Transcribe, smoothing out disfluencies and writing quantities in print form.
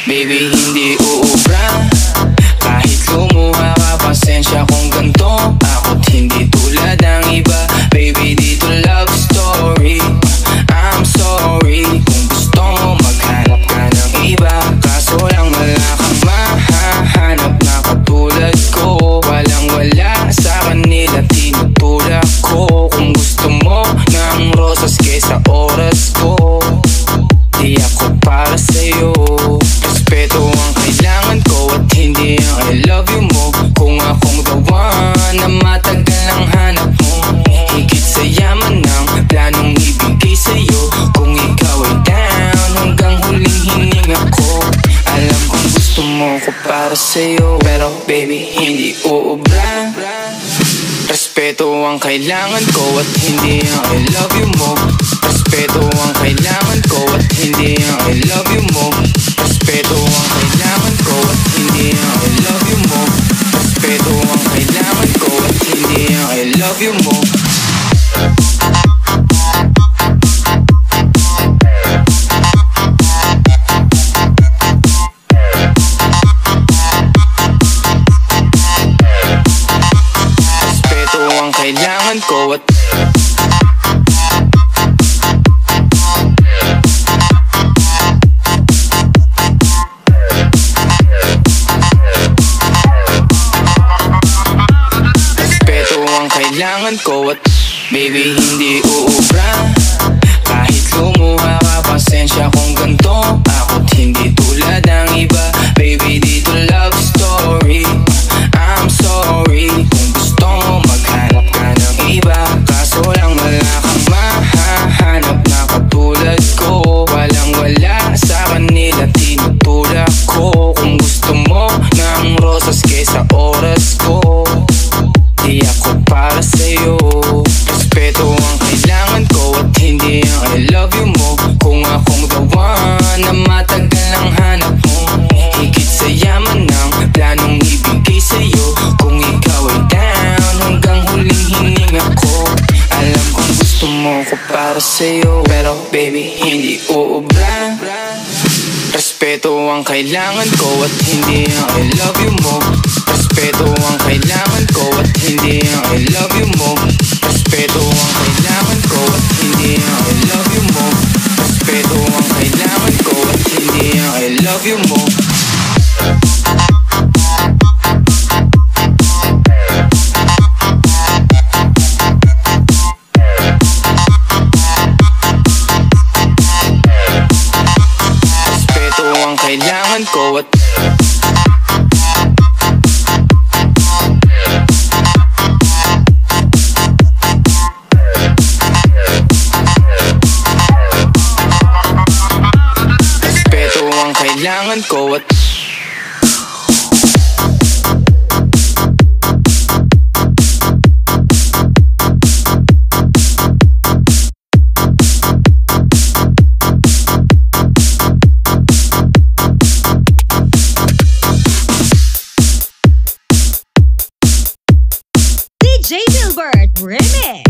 Baby, hindi uubra. Kahit lumuha ka, pasensya kung ganto. Ako't hindi tulad ng iba. Baby, dito love story. I'm sorry kung gusto mo maghanap ka ng iba. Kaso lang wala kang mahahanap na katulad ko. Walang wala sa kanila, tinutulak ko. Kung gusto mo ng rosas kesa oras ko, di ako para sa'yo. Respeto ang kailangan ko at hindi ang I love you mo. Kung akong the one na matagal ang hanap mo, higit sa yaman ng planong ibigay sa'yo. Kung ikaw ay down, hanggang huling hininga ko. Alam kong gusto mo ko para sa'yo, pero baby, hindi uubra. Respeto ang kailangan ko at hindi ang I love you mo. Respeto ang kailangan ko at hindi ang I love you mo. Respeto ang kailangan ko at hindi ang I love you mo. Respeto ang kailangan ko at hindi ang I love you mo. Respeto ang kailangan ko at kailangan ko at baby, hindi uubra. Kahit lumuha ka, pasensya kung ganto. Ako't hindi tulad ng iba. Baby, dito love story. I'm sorry kung gusto mo maghanap ka ng iba. Kaso lang wala kang mahahanap na katulad ko. Walang wala sa kanila, tinutulak ko. Kung gusto mo ng rosas kesa oras ko, di ako para sa'yo. Respeto ang kailangan ko at hindi ang I love you mo. Kung akong the one na matagal ang hanap mo, higit sa yaman ng planong ibigay sa'yo. Kung ikaw ay down, hanggang huling hininga ko. Alam kong gusto mo ko para sa'yo, pero baby, hindi uubra. Respeto ang kailangan ko at hindi ang I love you mo. Respeto ang kailangan ko at hindi ang I love you mo. Respeto ang kailangan ko at hindi ang I love you mo. Respeto ang kailangan ko at hindi ang I love you mo. Respeto ang kailangan ko at kailangan ko at DJ Gilbert Remix.